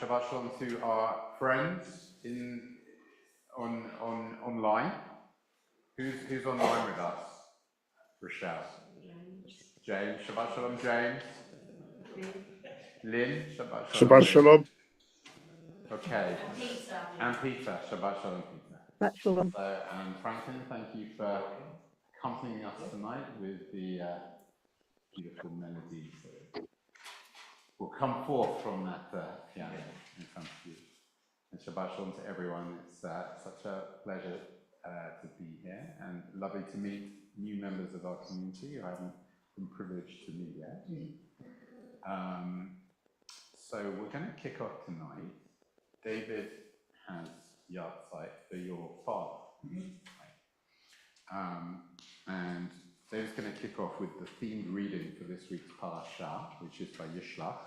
Shabbat Shalom to our friends online. Who's online with us? Rochelle. James. Shabbat Shalom, James. Lynn. Shabbat Shalom. Shabbat Shalom. Okay. And Peter. Shabbat Shalom, Peter. Shabbat Shalom. So, Franklin, thank you for accompanying us tonight with the beautiful melodies that will come forth from that piano in front of you. And Shabbat Shalom to everyone. It's such a pleasure to be here and lovely to meet new members of our community who I haven't been privileged to meet yet. So we're going to kick off tonight. David has Yahrzeit for your father. And David's going to kick off with the themed reading for this week's parasha, which is by Yishlach.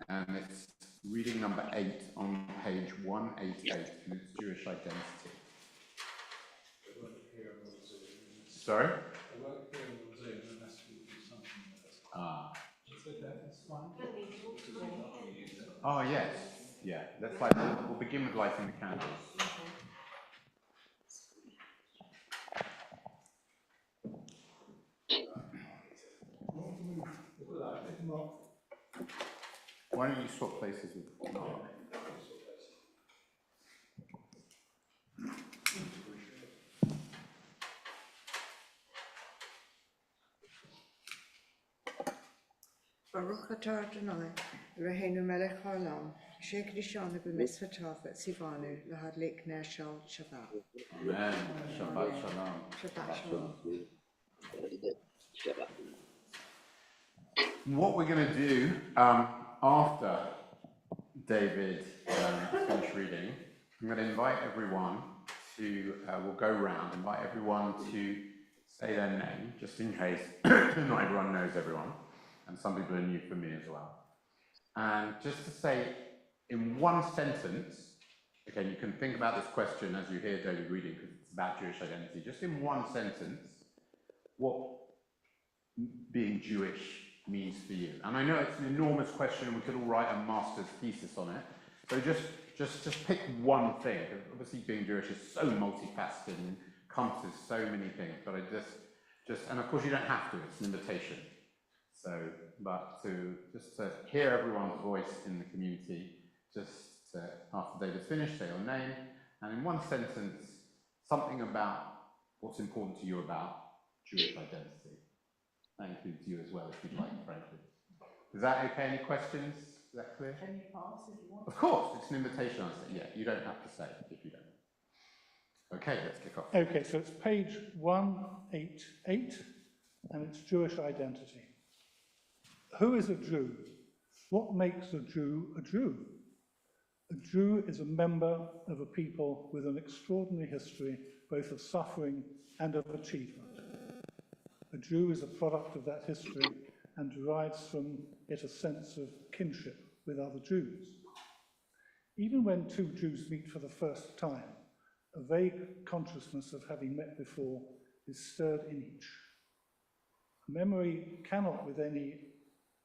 And it's reading number 8 on page 188, and it's Jewish identity. Sorry? I won't hear on Zoom unless we do something else. It's okay, it's fine. Oh, yes. Yeah, we'll begin with lighting the candles. Why don't you swap places with Mark? Baruch atah Adonai, Eloheinu melech haolam, asher kiddushanu b'mitzvotav v'tzivanu lahadlik ner shel Shabbat. Amen. Shabbat Shalom. Shabbat Shalom. What we're going to do after David finishes reading, I'm going to invite everyone to, we'll go round, invite everyone to say their name, just in case not everyone knows everyone, and some people are new for me as well. And just to say in one sentence, okay, you can think about this question as you hear David reading, because it's about Jewish identity, just in one sentence, what being Jewish means for you. And I know it's an enormous question and we could all write a master's thesis on it. So just pick one thing. Obviously being Jewish is so multifaceted and encompasses so many things, but I just and of course you don't have to, it's an invitation. So, but to hear everyone's voice in the community, after David's finished, say your name, and in one sentence, something about what's important to you about Jewish identity. That includes you as well, if you'd like, Franklin. Is that okay? Any questions? Is that clear? Can you pass if you want? Of course, it's an invitation answer. Yeah, you don't have to say if you don't. Okay, let's kick off. Okay, so it's page 188, and it's Jewish identity. Who is a Jew? What makes a Jew a Jew? A Jew is a member of a people with an extraordinary history, both of suffering and of achievement. A Jew is a product of that history and derives from it a sense of kinship with other Jews. Even when two Jews meet for the first time, a vague consciousness of having met before is stirred in each. Memory cannot, with any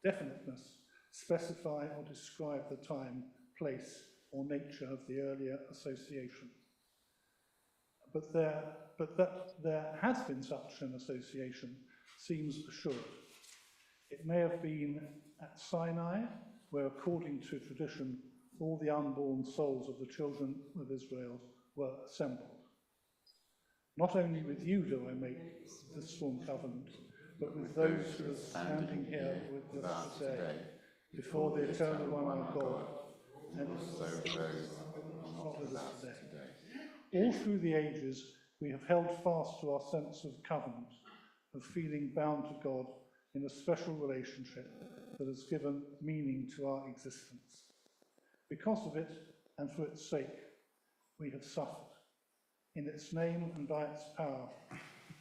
definiteness, specify or describe the time, place, or nature of the earlier association. But that there has been such an association seems assured. It may have been at Sinai, where according to tradition, all the unborn souls of the children of Israel were assembled. Not only with you do I make this sworn covenant, but with those who are standing here with us today, before the eternal one our God, and also those not with us today. All through the ages, we have held fast to our sense of covenant, of feeling bound to God in a special relationship that has given meaning to our existence. Because of it, and for its sake, we have suffered. In its name and by its power,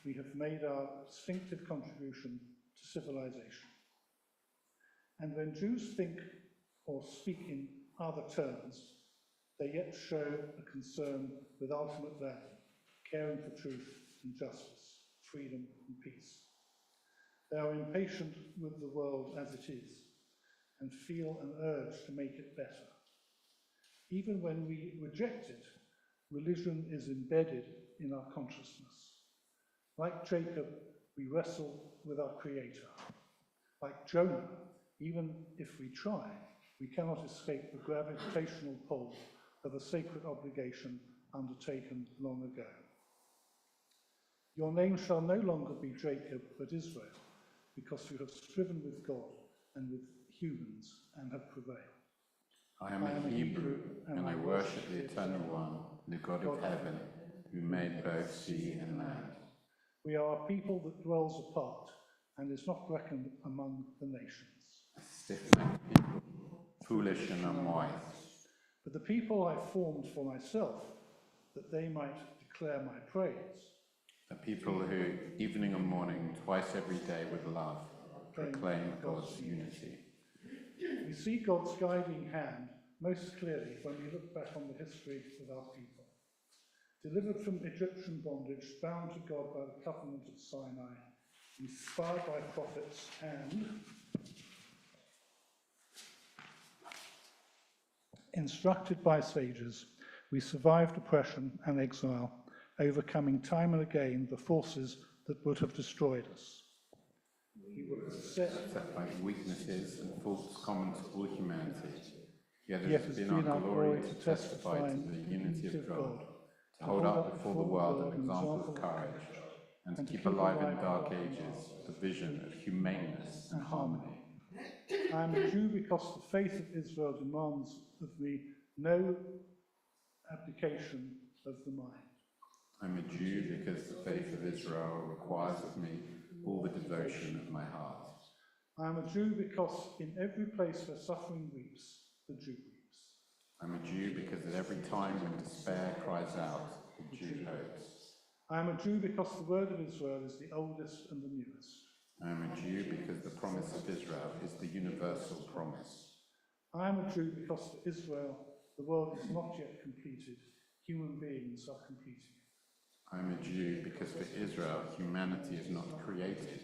we have made our distinctive contribution to civilization. And when Jews think or speak in other terms, they yet show a concern with ultimate value, caring for truth and justice, freedom and peace. They are impatient with the world as it is. and feel an urge to make it better. Even when we reject it, religion is embedded in our consciousness. Like Jacob, we wrestle with our Creator. Like Jonah, even if we try, we cannot escape the gravitational pull of a sacred obligation undertaken long ago. Your name shall no longer be Jacob, but Israel, because you have striven with God and with humans and have prevailed. I am a Hebrew, and I worship the Eternal One, the God of heaven, who made both sea and land. We are a people that dwells apart and is not reckoned among the nations. A stiff-necked people, foolish and unwise. But the people I formed for myself, that they might declare my praise. A people who, evening and morning, twice every day with love, proclaim God's unity. We see God's guiding hand most clearly when we look back on the history of our people. Delivered from Egyptian bondage, bound to God by the covenant of Sinai, inspired by prophets, and instructed by sages, we survived oppression and exile, overcoming time and again the forces that would have destroyed us. We were Set by weaknesses and faults common to all humanity, yet it has been our glory to testify to the unity of God, to hold up before the world an example of courage, and to keep alive in dark ages the vision of humaneness and harmony. I am a Jew because the faith of Israel demands of me no abdication of the mind. I'm a Jew because the faith of Israel requires of me all the devotion of my heart. I am a Jew because in every place where suffering weeps, the Jew weeps. I'm a Jew because at every time when despair cries out, the Jew hopes. I am a Jew because the word of Israel is the oldest and the newest. I am a Jew because the promise of Israel is the universal promise. I am a Jew because for Israel the world is not yet completed, human beings are completing it. I am a Jew because for Israel humanity is not created,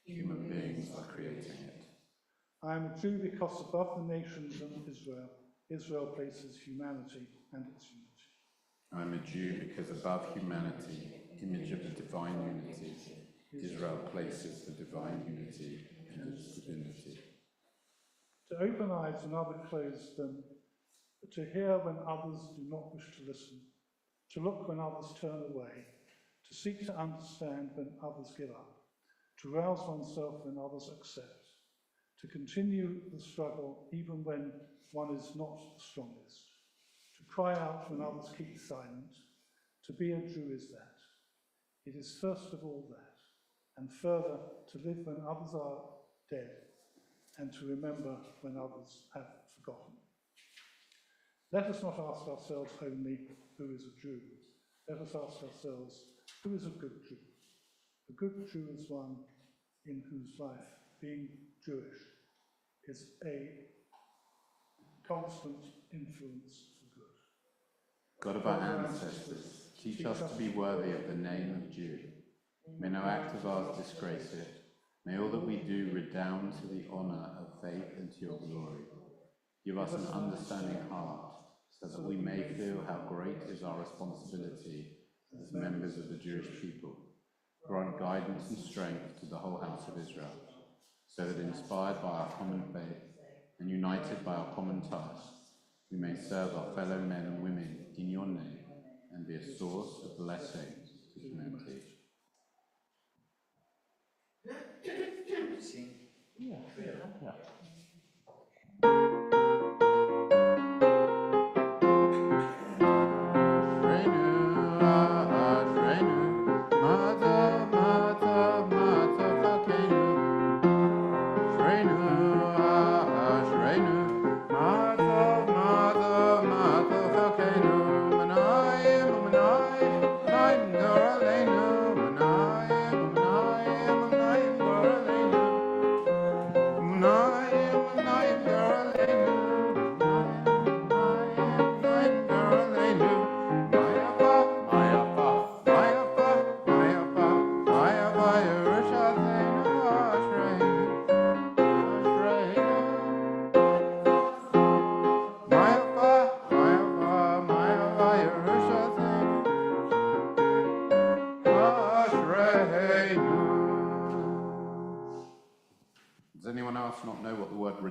human beings are creating it. I am a Jew because above the nations and Israel, Israel places humanity and its unity. I am a Jew because above humanity, image of the divine unity, Israel places the divine unity and its divinity. To open eyes when others close them, to hear when others do not wish to listen, to look when others turn away, to seek to understand when others give up, to rouse oneself when others accept, to continue the struggle even when one is not the strongest, to cry out when others keep silent. To be a Jew is that. It is first of all that, and further to live when others are dead, and to remember when others have forgotten. Let us not ask ourselves only, who is a Jew? Let us ask ourselves, who is a good Jew? A good Jew is one in whose life being Jewish is a constant influence for good. God of our ancestors, teach us to be worthy of the name of Jew. May no act of ours disgrace it. May all that we do redound to the honour of faith and to your glory. Give us an understanding heart, so that we may feel how great is our responsibility as members of the Jewish people. Grant guidance and strength to the whole house of Israel, so that inspired by our common faith and united by our common task, we may serve our fellow men and women in your name and be a source of blessing to humanity. Yeah.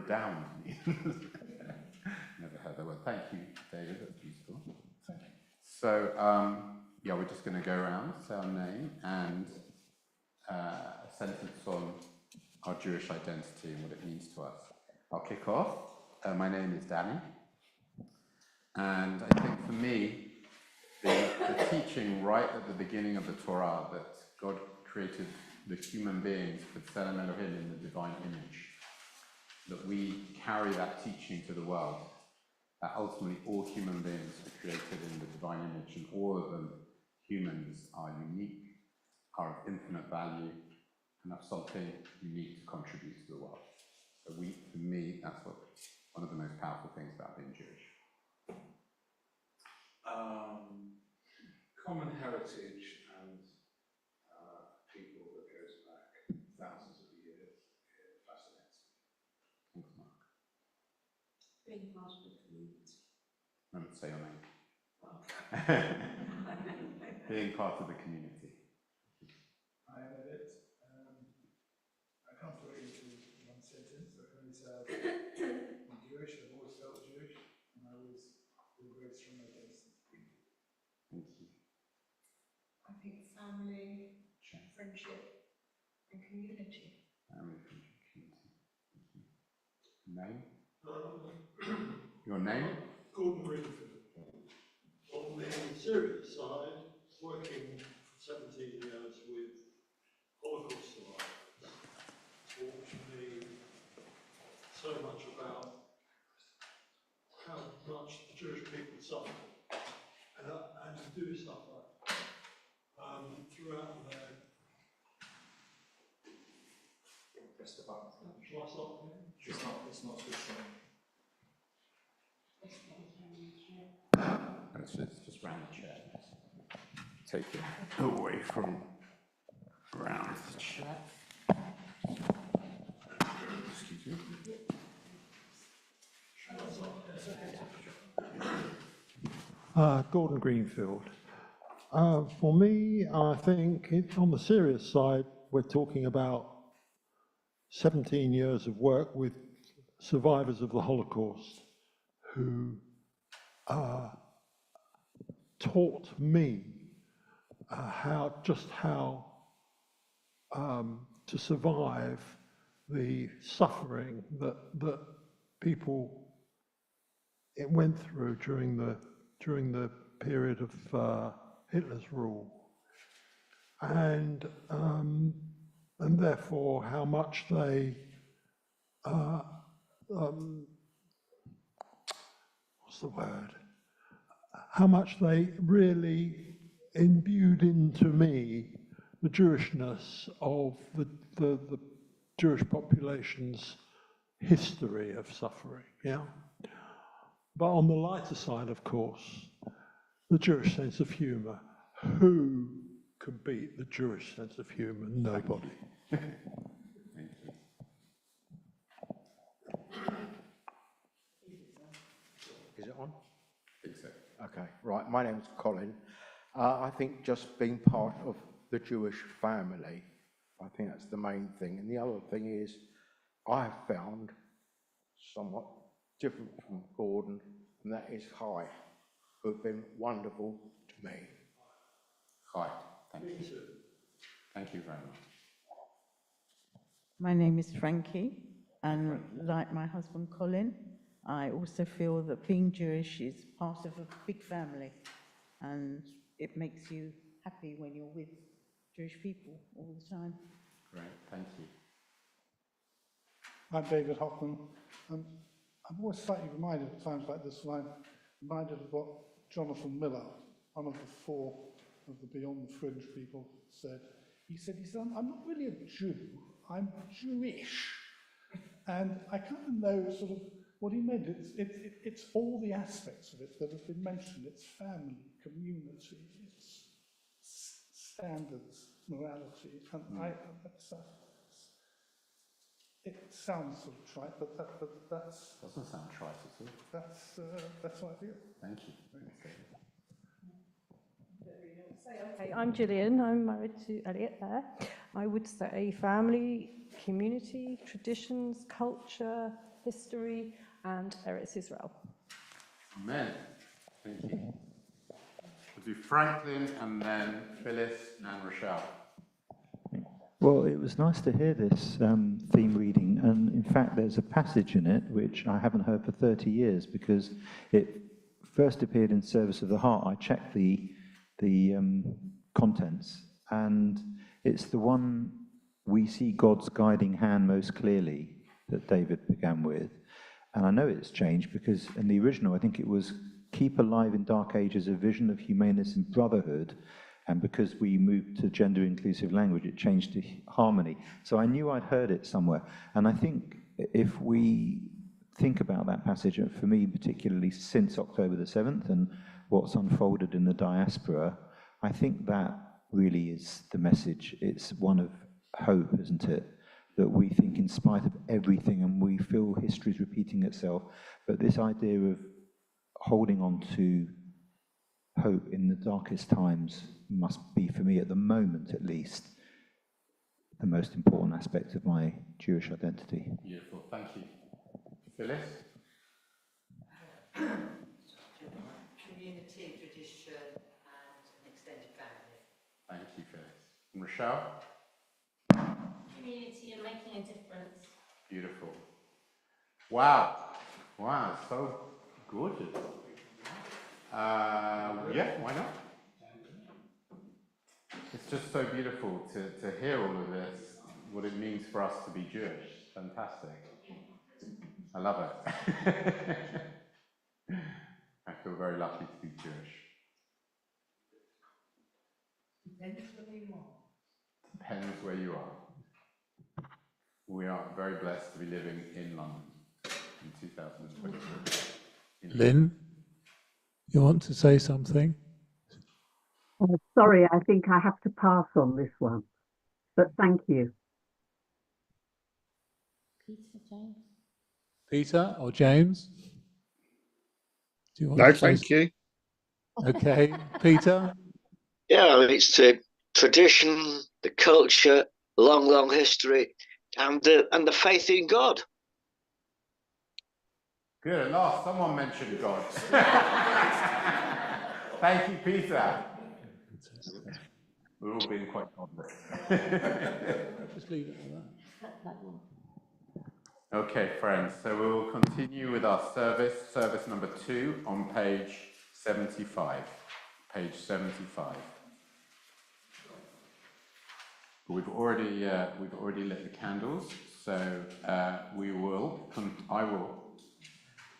redound means. Never heard that word. Thank you, David, that's useful. Thank you. So, yeah, we're just going to go around, say our name and a sentence on our Jewish identity and what it means to us. I'll kick off. My name is Danny, and I think for me, the teaching right at the beginning of the Torah that God created the human beings for Tselem Elohim in the divine image, that we carry that teaching to the world, that ultimately all human beings are created in the divine image, and all of them, humans, are unique, are of infinite value, and have something unique to contribute to the world. So for me, that's one of the most powerful things about being Jewish. Common heritage and people that goes back thousands of years. It fascinates me. Thanks, Mark. Being part of the community. Say your name. Being part of the community. I am Edit. I can't put it into one sentence, so I can only say I'm Jewish, I've always felt Jewish, and I always feel very strong against it. Thank you. I think family, friendship, and community. Family, friendship, community. Thank you. Name? Your name? Gordon Greenfield. On the serious side, working for 17 years with Holocaust survivors, taught me so much about how much the Jewish people suffer and do suffer throughout their. Press the button. Shall I start again? It's not switched on. Let's just round the chair. Take it away from round the chair. Excuse me. Gordon Greenfield. For me, I think on the serious side, we're talking about 17 years of work with survivors of the Holocaust who taught me how to survive the suffering that people went through during the period of Hitler's rule, and therefore how much they what's the word? How much they really imbued into me the Jewishness of the Jewish population's history of suffering, yeah? But on the lighter side, of course, the Jewish sense of humour. Who can beat the Jewish sense of humour? Nobody. Thank you. Is it on? I think so. Okay, right. My name's Colin. I think just being part of the Jewish family, I think that's the main thing. And the other thing is, I have found somewhat different from Gordon, and that is Hi, who've been wonderful to me. Hi, thank you. Thank you very much. My name is Frankie, and like my husband Colin, I also feel that being Jewish is part of a big family, and it makes you happy when you're with Jewish people all the time. Great, thank you. I'm David Hoffman. I'm always slightly reminded at times like this when I'm reminded of what Jonathan Miller, one of the four of the Beyond the Fringe people, said. He said, I'm not really a Jew, I'm Jewish. And I kind of know sort of what he meant. It's all the aspects of it that have been mentioned. It's family, community, it's standards, morality. And it sounds sort of trite, but that's... Doesn't sound trite at all. That's what I feel. Thank you. Okay, I'm Gillian. I'm married to Elliot there. I would say family, community, traditions, culture, history, and Eretz Israel. Amen. Thank you. We'll do Franklin and then Phyllis and Rochelle. Well, it was nice to hear this theme reading, and in fact there's a passage in it which I haven't heard for 30 years because it first appeared in Service of the Heart. I checked the contents, and it's the one, "We see God's guiding hand most clearly," that David began with. And I know it's changed because in the original I think it was, "Keep alive in dark ages a vision of humaneness and brotherhood." And because we moved to gender-inclusive language, it changed to harmony. So I knew I'd heard it somewhere. And I think if we think about that passage, for me particularly since October the 7th and what's unfolded in the diaspora, I think that really is the message. It's one of hope, isn't it? That we think in spite of everything, and we feel history's repeating itself, but this idea of holding on to hope in the darkest times must be, for me at the moment at least, the most important aspect of my Jewish identity. Beautiful, thank you. Phyllis? Community, tradition, and an extended family. Thank you, Phyllis. And Rochelle? Community and making a difference. Beautiful. Wow. Wow, so gorgeous. Yeah, why not? It's just so beautiful to hear all of this, what it means for us to be Jewish. Fantastic. I love it. I feel very lucky to be Jewish. Depends where you are. Depends where you are. We are very blessed to be living in London in 2023. Lynn, you want to say something? Sorry, I think I have to pass on this one, but thank you. Peter, James? Peter or James? Do you want No, to say thank you. Okay, Peter? Yeah, it's the tradition, the culture, long, long history, and the faith in God. Good, at last someone mentioned God. Thank you, Peter. We're all being quite godless. Just leave it at that. Okay, friends, so we will continue with our service number 2 on page 75. Page 75. We've already lit the candles, so I will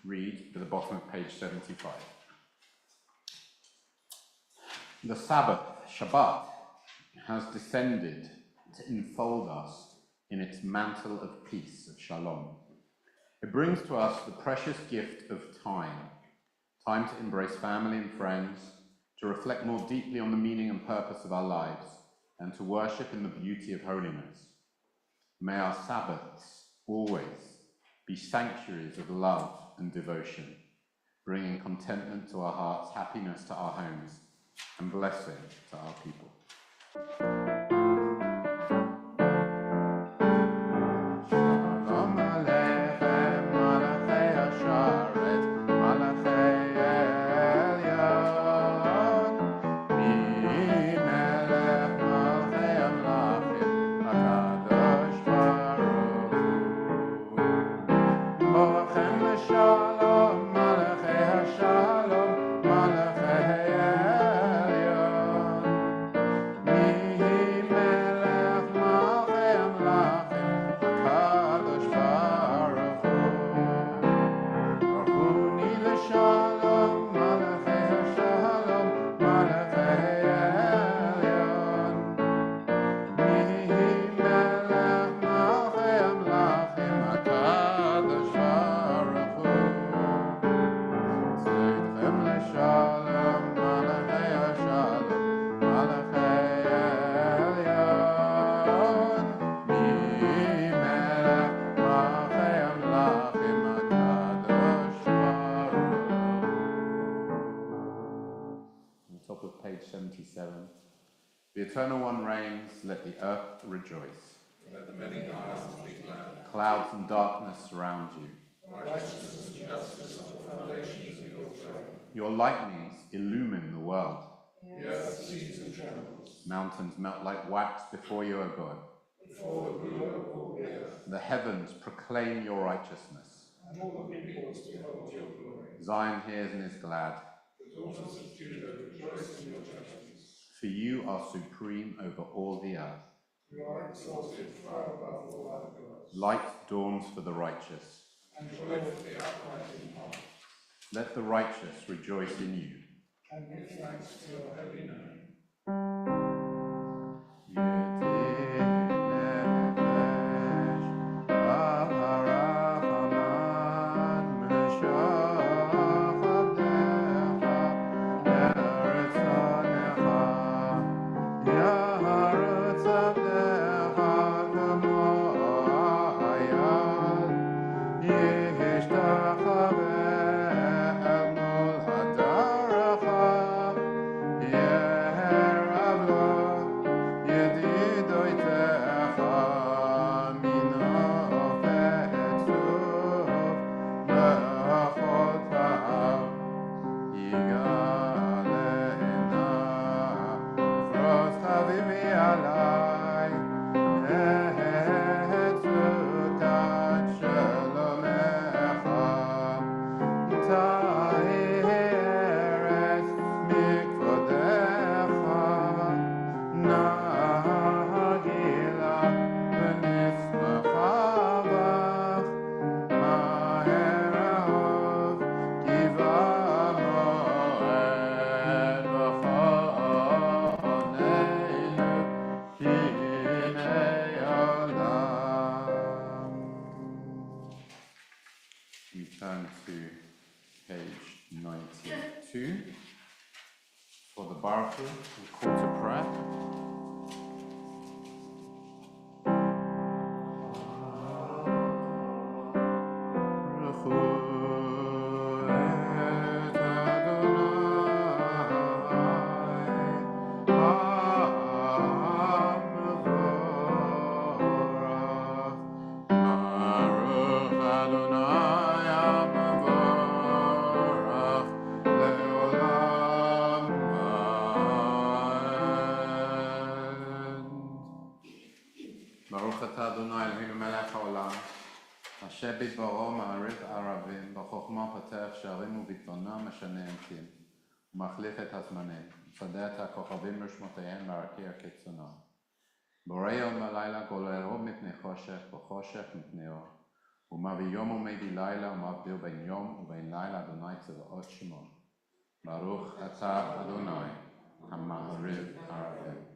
read at the bottom of page 75. The Sabbath, Shabbat, has descended to enfold us in its mantle of peace, of shalom. It brings to us the precious gift of time to embrace family and friends, to reflect more deeply on the meaning and purpose of our lives, and to worship in the beauty of holiness. May our Sabbaths always be sanctuaries of love and devotion, bringing contentment to our hearts, happiness to our homes, and blessing to our people. The Eternal One reigns, let the earth rejoice. Let the many isles be glad. Clouds and darkness surround you. Your lightnings illumine the world. Mountains melt like wax before you, O God. The heavens proclaim your righteousness. Zion hears and is glad. For you are supreme over all the earth. Light dawns for the righteous. Let the righteous rejoice in you. We turn to page 92 for the Baruch Hu, the call to prayer. ברוך אתה אדוני אלוהינו מלך העולם, אשר בדברו מעריך ערבים, בחוכמה פותח שערים ובטונה משנה עמקים, ומחליף את הזמנים, מסדר את הכוכבים רשמותיהם והרקיע כצאנם. בורא יום ולילה גולל אור מפני חושך, וחושך מפני אור, ומביא יום ומביא לילה, ומבדיל בין יום ובין לילה, אדוני צבאות שמו. ברוך אתה אדוני המעריך ערבים.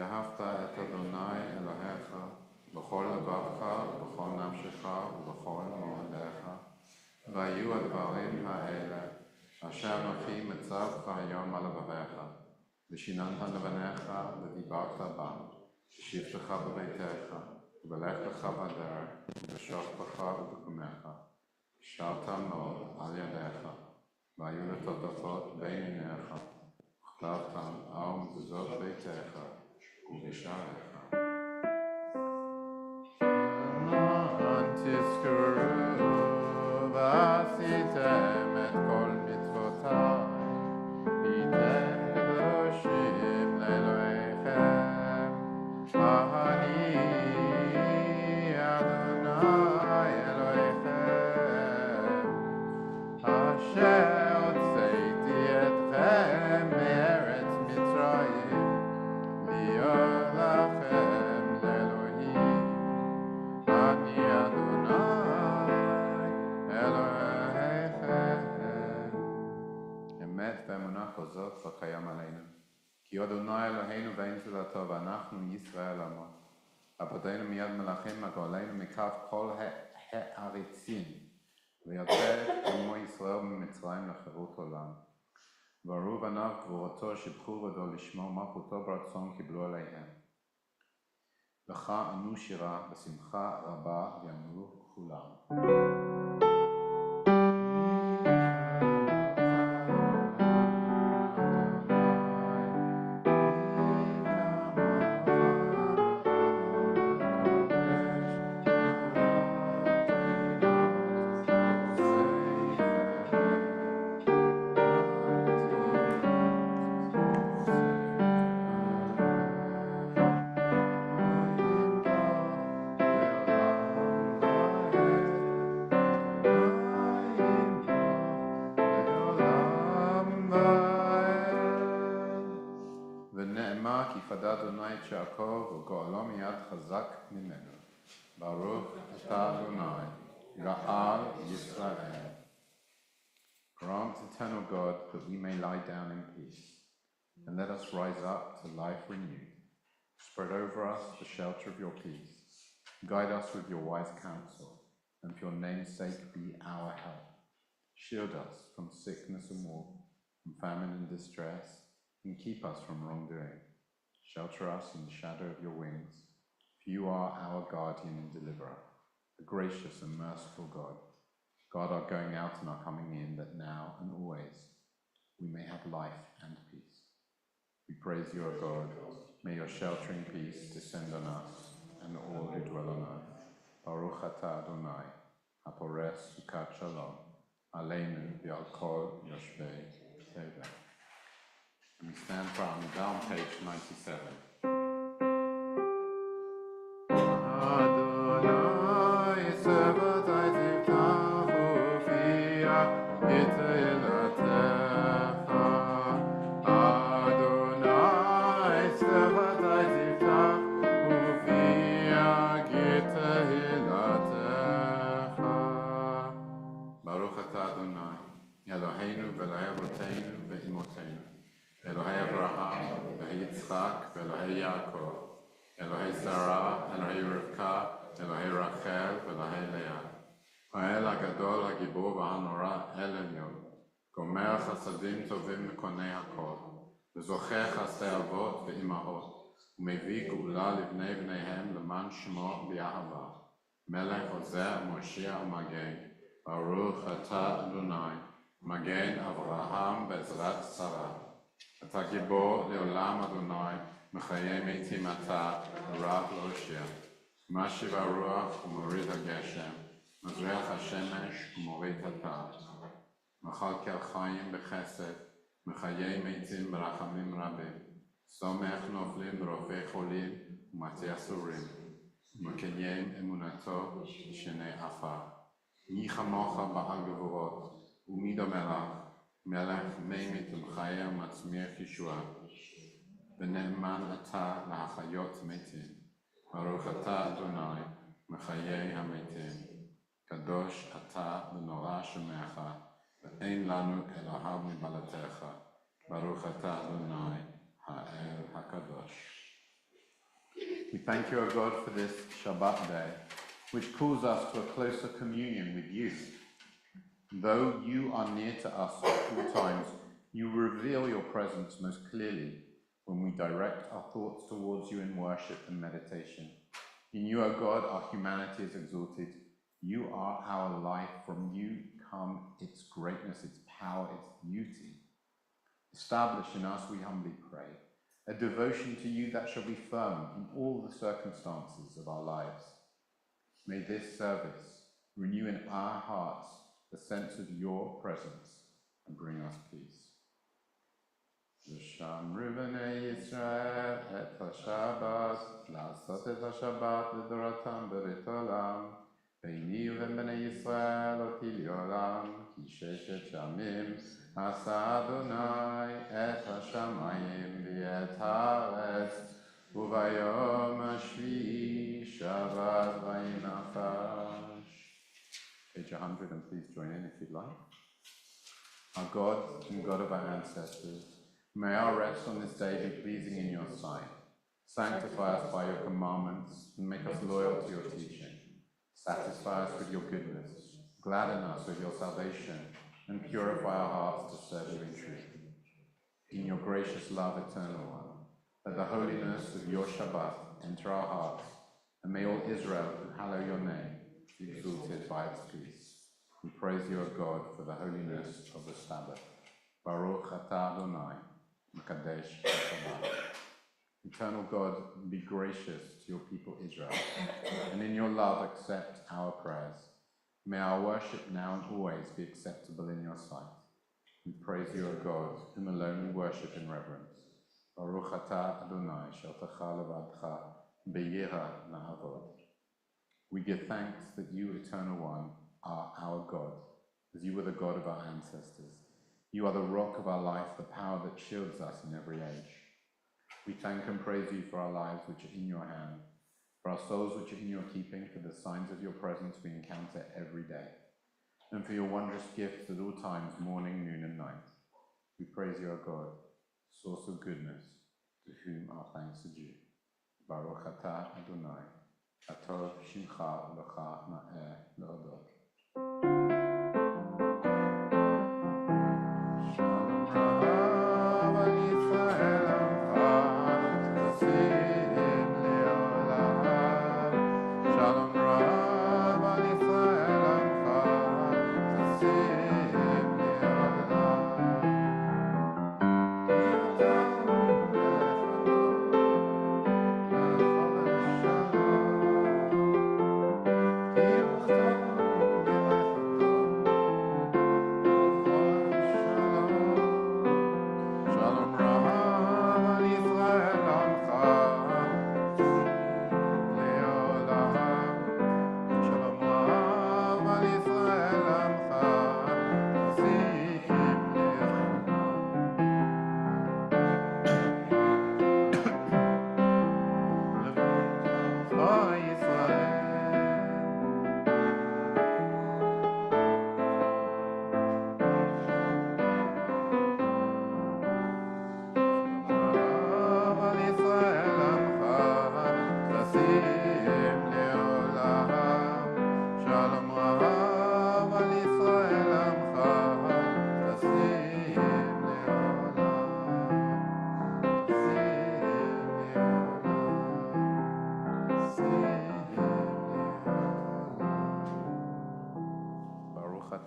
ואהבת את אדוני אלוהיך בכל לבבך ובכל נפשך ובכל מאודיך. והיו הדברים האלה אשר אנוכי מצווך היום על לבביך, ושיננת לבניך ודיברת בם, בשבתך בביתך, ובלכתך בדרך, ובשוכבך ובקומך, שרתם מאוד על ידיך, והיו לטוטפות בין עיניך, וכתבתם על מזוזות ביתך ובשעריך. למען תזכרו ועשיתם את כל מצוותיי, הייתם קדושים לאלוהיכם, אני אדוני אלוהיכם, אשר הוצאתי אתכם מארץ מצרים, להיות לכם לאלוהים, אני אדוני אלוהיכם. אמת ואמונה כזאת לא קיים עלינו, כי אדוני אלוהינו ואין זולתו, ואנחנו ישראל עמו. אבותינו מיד מלכים הגואלנו מכף כל העריצים, ויוצא את עמו ישראל ממצרים לחירות עולם. וראו בניו גבורתו, שיבחו ודו לשמו, מלכותו ברצון קיבלו עליהם. לך ענו שירה בשמחה רבה ויאמרו כולם. ונאמר כי פדה אדוני את יעקב וגואלו מיד חזק ממנו. ברוך אתה אדוני גאל ישראל. Grant, eternal God, that we may lie down in peace, and let us rise up to life renewed. Spread over us the shelter of your peace. Guide us with your wise counsel, and for your name's sake be our help. Shield us from sickness and war, from famine and distress, and keep us from wrongdoing. Shelter us in the shadow of your wings, for you are our guardian and deliverer, a gracious and merciful God. God our going out and our coming in, that now and always we may have life and peace. We praise you, O God. May your sheltering peace descend on us and all who dwell on earth. Baruch atah Adonai, hapores sukat shalom, aleinu v'al kol yoshvei tevel. And we stand for our Amidah on page 97. Baruch atah Adonai, Eloheinu ve'Elokei Avotenu ve'imotenu, Elohei Abraham, Elohei Yitzchak, Elohei Yaakov, Elohei Sarah, Elohei Rivka, Elohei Rachel, Elohei Leah. האל הגדול, הגיבור והנורא, אל עליון, גומר חסדים טובים וקונה הכל, וזוכה חסדי אבות ואימהות, ומביא גאולה לבני בניהם למען שמו באהבה. מלך עוזר, מושיע ומגן, ברוך אתה אדוני, מגן אברהם בעזרת שרה. אתה גיבור לעולם אדוני, מחיי מתים אתה, ורב להושיע. משיב הרוח ומוריד הגשם, מזריח השמש ומוריד הטף. מכלכל חיים בחסד, מחיי מתים ברחמים רבים. סומך נופלים ורופא חולים ומציע סורים. ומקיים אמונתו בשני עפר. מי כמוך בעל גבורות, ומי דומה לך, מלך מימית ומחיה ומצמיח ישועה. ונאמן אתה להחיות מתים. ברוך אתה אדוני, מחיי המתים. קדוש אתה ונורא שמך, ואין לנו אלוהיו מבלעדיך. ברוך אתה אדוני, האל הקדוש. We thank you, O God, for this Shabbat day, which calls us to a closer communion with you. Though you are near to us at all times, you reveal your presence most clearly when we direct our thoughts towards you in worship and meditation. In you, O God, our humanity is exalted. You are our life. From you come its greatness, its power, its beauty. Establish in us, we humbly pray, a devotion to you that shall be firm in all the circumstances of our lives. May this service renew in our hearts the sense of your presence and bring us peace. ושמרו בני ישראל את השבת, לעשות את השבת לדורתם ברית עולם. ביני ובין בני ישראל אותי לעולם, כי ששת ימים עשה אדוני את השמיים ואת הארץ, וביום השביעי שבת וינפש. Page 100, and please join in if you'd like. Our God and God of our ancestors, may our rest on this day be pleasing in your sight. Sanctify us by your commandments and make us loyal to your teaching. Satisfy us with your goodness, gladden us with your salvation, and purify our hearts to serve you in truth. In your gracious love, eternal one, let the holiness of your Shabbat enter our hearts, and may all Israel who hallow your name be exalted by its peace. We praise you, O God, for the holiness of the Sabbath. Baruch atah Adonai, Mekadesh Shabbat. Eternal God, be gracious to your people Israel, and in your love accept our prayers. May our worship now and always be acceptable in your sight. We praise you, O God, whom alone we worship in reverence. Baruch atah Adonai, sheltecha levadcha, beyira na'avod. We give thanks that you, Eternal One, are our God, as you were the God of our ancestors. You are the rock of our life, the power that shields us in every age. We thank and praise you for our lives which are in your hand, for our souls which are in your keeping, for the signs of your presence we encounter every day, and for your wondrous gifts at all times, morning, noon, and night. We praise you, O God, source of goodness, to whom our thanks are due. Baruch atah Adonai, atov shimcha u'lecha na'eh le'odot.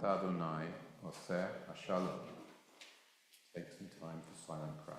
Adonai, Oseh Hashalom. Take some time for silent prayer.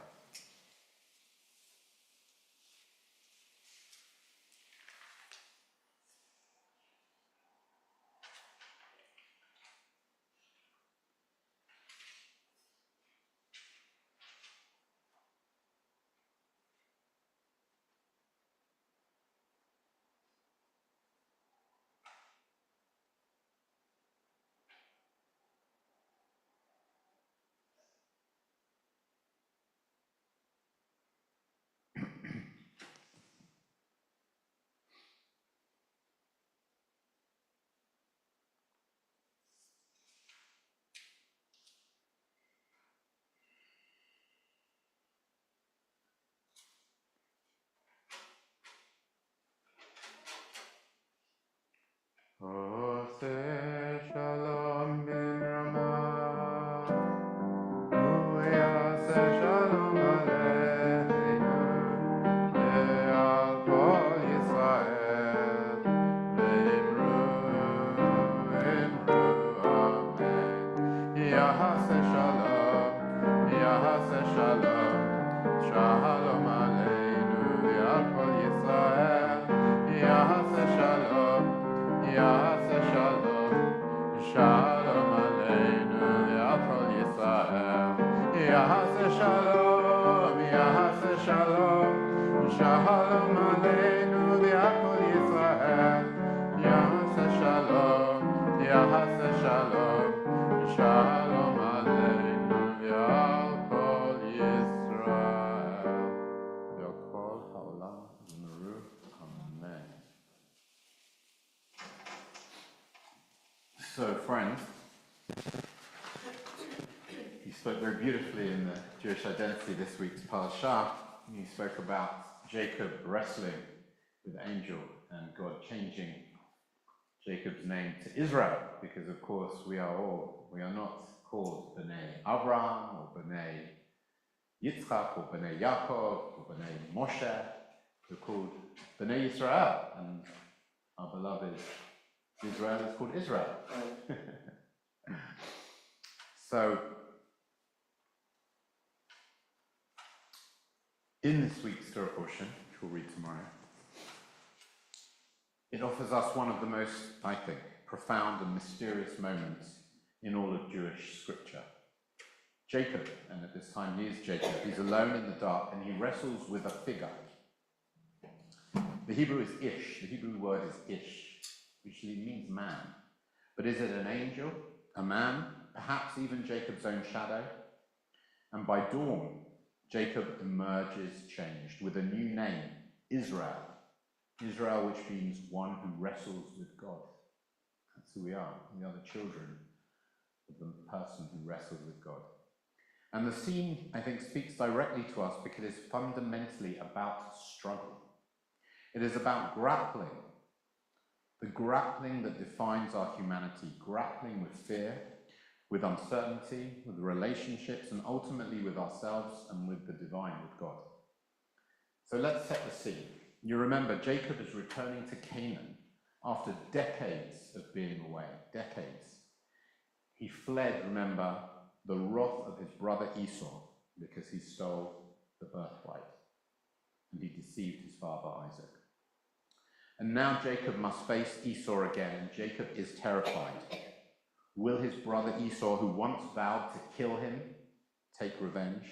Shalom Aleinu v'Yakol Yisrael. Yahase Shalom, Yahase Shalom. Shalom Aleinu v'Yakol Yisrael. V'Yakol Ha'olam Yimru. Amen. So, friends, you spoke very beautifully in the Jewish identity this week's parashah. You spoke about Jacob wrestling with the angel and God changing Jacob's name to Israel, because of course we are not called B'nai Abraham or B'nai Yitzchak or B'nai Yaakov or B'nai Moshe. We're called B'nai Yisrael, and our beloved Israel is called Israel. So, in this week's Torah portion, which we'll read tomorrow, it offers us one of the most, I think, profound and mysterious moments in all of Jewish scripture. Jacob, and at this time he is Jacob, he's alone in the dark and he wrestles with a figure. The Hebrew is ish, the Hebrew word is ish, which means man. But is it an angel, a man, perhaps even Jacob's own shadow? And by dawn, Jacob emerges changed with a new name, Israel. Israel, which means one who wrestles with God. That's who we are. We are the children of the person who wrestles with God. And the scene, I think, speaks directly to us because it is fundamentally about struggle. It is about grappling. The grappling that defines our humanity, grappling with fear, with uncertainty, with relationships, and ultimately with ourselves and with the divine, with God. So let's set the scene. You remember, Jacob is returning to Canaan after decades of being away, decades. He fled, remember, the wrath of his brother Esau because he stole the birthright and he deceived his father Isaac. And now Jacob must face Esau again, and Jacob is terrified. Will his brother Esau, who once vowed to kill him, take revenge?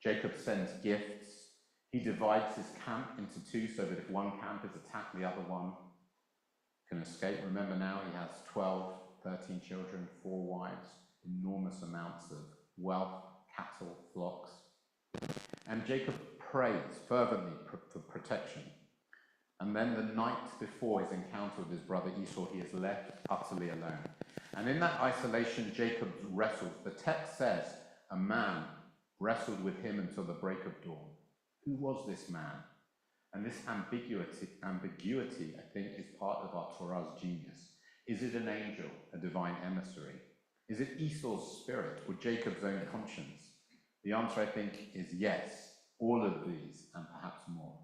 Jacob sends gifts. He divides his camp into two so that if one camp is attacked, the other one can escape. Remember now he has 12, 13 children, 4 wives, enormous amounts of wealth, cattle, flocks. And Jacob prays fervently for protection. And then the night before his encounter with his brother Esau, he is left utterly alone. And in that isolation, Jacob wrestles. The text says a man wrestled with him until the break of dawn. Who was this man? And this ambiguity, I think, is part of our Torah's genius. Is it an angel, a divine emissary? Is it Esau's spirit or Jacob's own conscience? The answer, I think, is yes, all of these and perhaps more.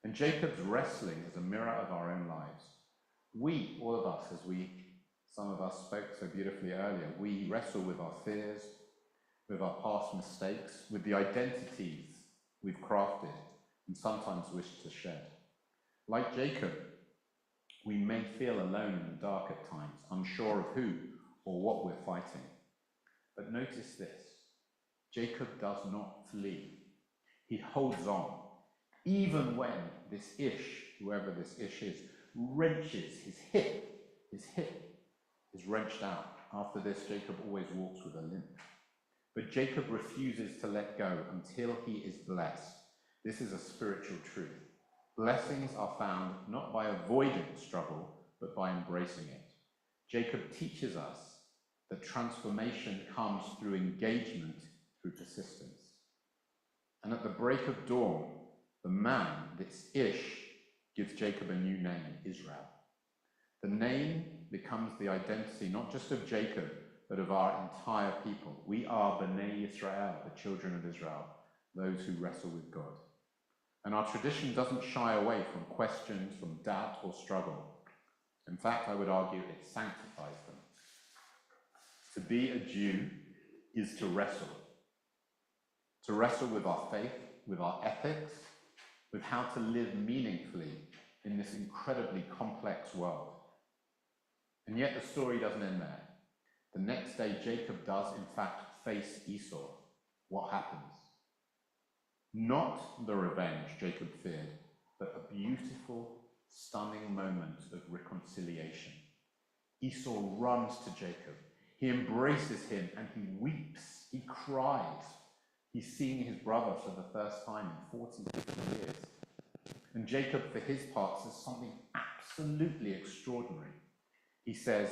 And Jacob's wrestling is a mirror of our own lives. We, all of us, some of us spoke so beautifully earlier, we wrestle with our fears, with our past mistakes, with the identities we've crafted and sometimes wish to shed. Like Jacob, we may feel alone in the dark at times, unsure of who or what we're fighting. But notice this, Jacob does not flee. He holds on, even when this Ish, whoever this Ish is, wrenches his hip. His hip is wrenched out. After this, Jacob always walks with a limp. But Jacob refuses to let go until he is blessed. This is a spiritual truth. Blessings are found not by avoiding struggle, but by embracing it. Jacob teaches us that transformation comes through engagement, through persistence. And at the break of dawn, the man, this Ish, gives Jacob a new name, Israel. The name becomes the identity not just of Jacob, but of our entire people. We are B'nai Yisrael, the children of Israel, those who wrestle with God. And our tradition doesn't shy away from questions, from doubt or struggle. In fact, I would argue it sanctifies them. To be a Jew is to wrestle with our faith, with our ethics, with how to live meaningfully in this incredibly complex world. And yet the story doesn't end there. The next day, Jacob does, in fact, face Esau. What happens? Not the revenge Jacob feared, but a beautiful, stunning moment of reconciliation. Esau runs to Jacob. He embraces him and he weeps. He cries. He's seeing his brother for the first time in 40, 50 years. And Jacob, for his part, says something absolutely extraordinary. He says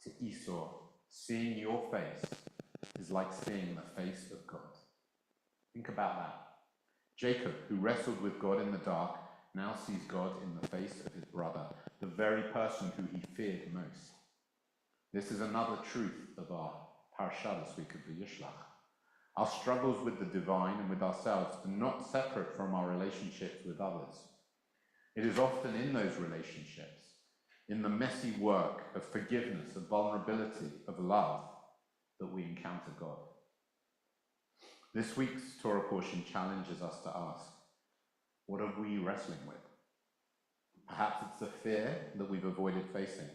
to Esau, seeing your face is like seeing the face of God. Think about that. Jacob, who wrestled with God in the dark, now sees God in the face of his brother, the very person who he feared most. This is another truth of our parasha this week of the Yishlach. Our struggles with the divine and with ourselves are not separate from our relationships with others. It is often in those relationships, in the messy work of forgiveness, of vulnerability, of love, that we encounter God. This week's Torah portion challenges us to ask, what are we wrestling with? Perhaps it's a fear that we've avoided facing.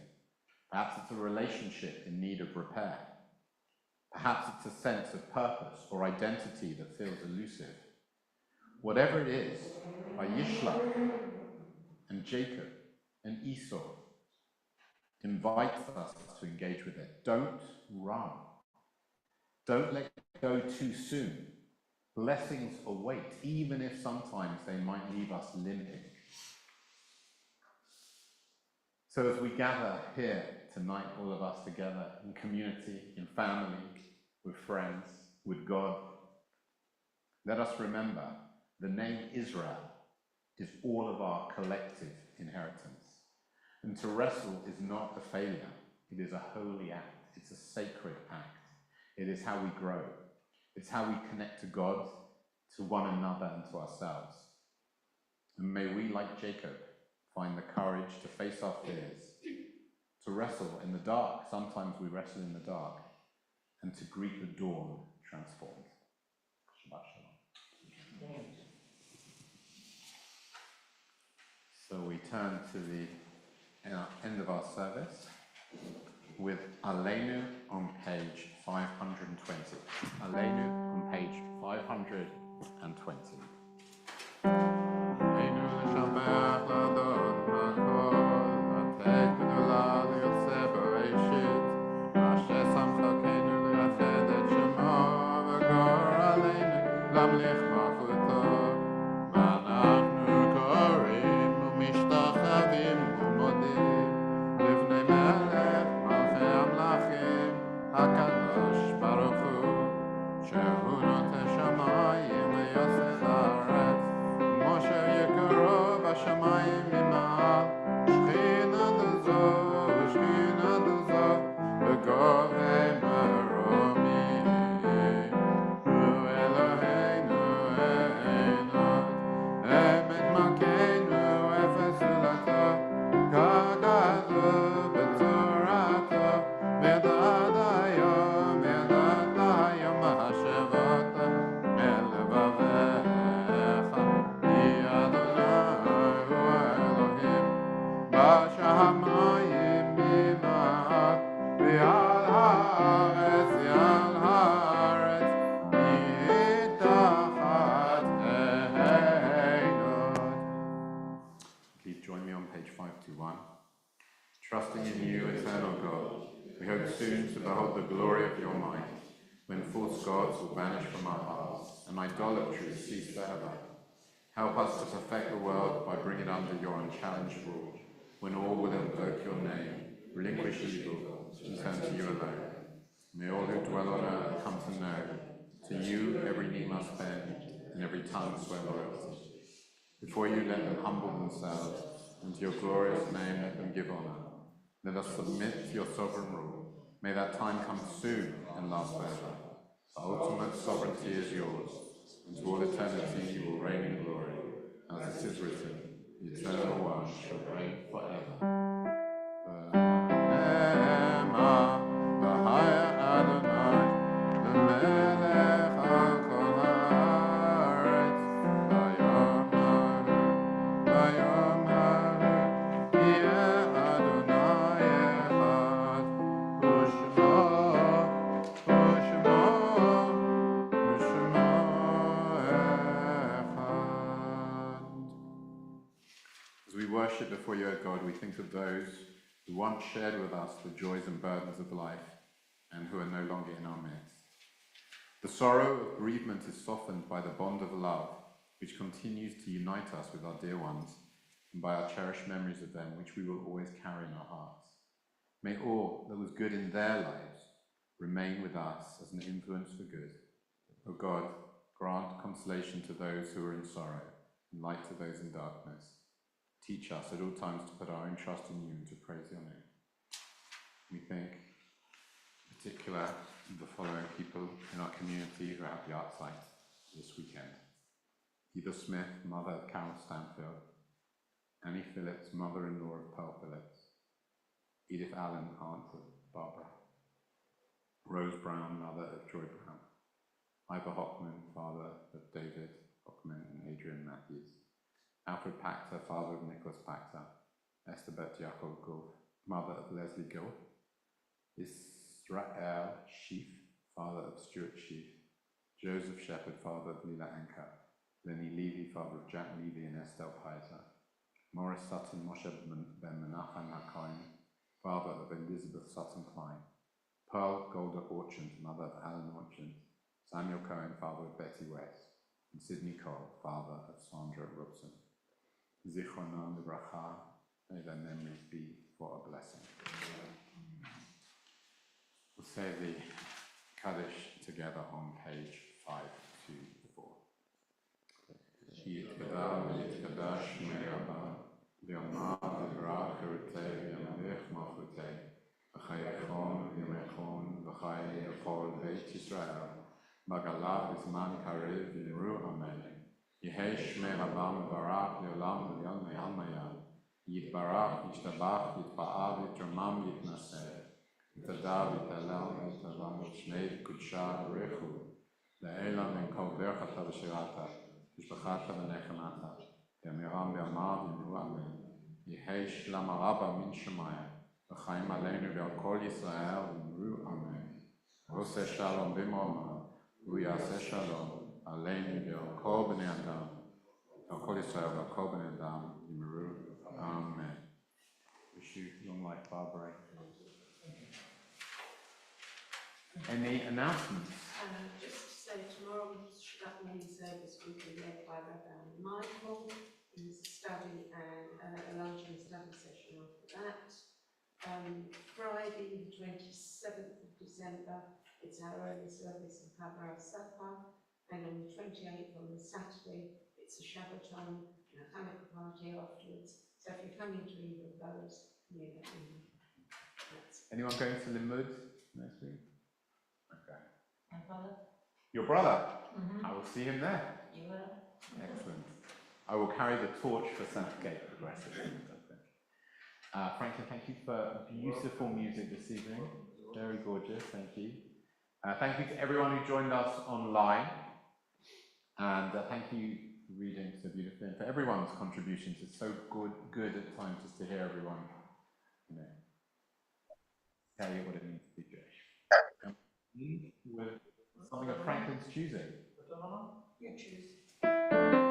Perhaps it's a relationship in need of repair. Perhaps it's a sense of purpose or identity that feels elusive. Whatever it is, by Yishlach and Jacob and Esau invites us to engage with it. Don't run. Don't let go too soon. Blessings await, even if sometimes they might leave us limping. So as we gather here tonight, all of us together in community, in family, with friends, with God, let us remember the name Israel is all of our collective inheritance. And to wrestle is not a failure. It is a holy act. It's a sacred act. It is how we grow. It's how we connect to God, to one another, and to ourselves. And may we, like Jacob, find the courage to face our fears, to wrestle in the dark. Sometimes we wrestle in the dark, and to greet the dawn transformed. Shabbat shalom. So we turn to the end of our service with Aleinu on page 520. Aleinu on page 520. Trusting in you, eternal God, we hope soon to behold the glory of your might, when false gods will vanish from our hearts, and idolatry cease forever. Help us to perfect the world by bringing it under your unchallenged rule, when all will invoke your name, relinquish evil, and turn to you alone. May all who dwell on earth come to know, to you every knee must bend, and every tongue swear loyalty. Before you let them humble themselves, and to your glorious name let them give honor. Let us submit to your sovereign rule. May that time come soon and last forever. The ultimate sovereignty is yours, and to all eternity you will reign in glory. As it is written, the eternal one shall reign forever. As we worship before you, O God, we think of those who once shared with us the joys and burdens of life and who are no longer in our midst. The sorrow of bereavement is softened by the bond of love, which continues to unite us with our dear ones, and by our cherished memories of them, which we will always carry in our hearts. May all that was good in their lives remain with us as an influence for good. O God, grant consolation to those who are in sorrow, and light to those in darkness. Teach us at all times to put our own trust in you and to praise your name. We think, in particular, of the following people in our community who have the art site this weekend. Edith Smith, mother of Carol Stanfield. Annie Phillips, mother-in-law of Pearl Phillips. Edith Allen, aunt of Barbara. Rose Brown, mother of Joy Brown. Ivor Hockman, father of David Hockman and Adrian Matthews. Alfred Pachter, father of Nicholas Pachter. Esther Jacob Gulf, mother of Leslie Gulf. Israel Sheaf, father of Stuart Sheaf. Joseph Shepherd, father of Lila Anker. Lenny Levy, father of Jack Levy and Estelle Pizer. Morris Sutton, Moshe Ben Menachem HaKohen, father of Elizabeth Sutton Klein. Pearl Golda Orchant, mother of Alan Orchant. Samuel Cohen, father of Betty West. And Sidney Cole, father of Sandra Robson. Zichronam Livracha, may their memories be for a blessing. We'll say the Kaddish together on page 524. Yitkadam Yitkadash Me'Rabba, V'yomar V'vrach Hirutei V'yamelech Malchutei, V'chayechon V'yamechon V'chay Yechol Beit Yisrael, Bagalav V'zman Karev V'yimru Amen. Yehei Shmei Rabam Barak Le'olam V'yal Me'al Mayal, Yitbarach, Yishtabach, Yitba'av, Yitramam, Yitnaseh, Yitadav, Yitalal, Yitalam, Shnei V'kudsha V'rechu, Le'elam En Kol Berchata V'shirata, Yishbachata V'nechemata, Yamiram V'yamav Yimru Amen. Yehei Shlam Araba Min Shemaya, V'chaim Aleinu V'al Kol Yisrael Yimru Amen. Oseh Shalom B'morma, V'yaseh Shalom, Aleinu V'al Kol B'nei Adam, V'al Kol Yisrael V'al Kol B'nei Adam, Yimru Amen. Wish you long life, Barbara. Any announcements? Just to say, tomorrow's Shabbat morning service will be led by Rabbi Michael. There's a study and a lunch and study session after that. Friday, the 27th of December, it's our early service in Kabbalah Supper. And on the 28th, on the Saturday, it's a Shabbaton and a Hanukkah party afterwards. So if you're coming to either of those, you let me know. Anyone going to Limud next week? Okay. My brother? Your brother? Mm-hmm. I will see him there. You will? Excellent. I will carry the torch for Southgate progressively. Franklin, thank you for beautiful music this evening. Very gorgeous, thank you. Thank you to everyone who joined us online. And thank you for reading so beautifully and for everyone's contributions. It's so good at times just to hear everyone, tell you what it means to be Jewish. With something of Franklin's choosing. You choose.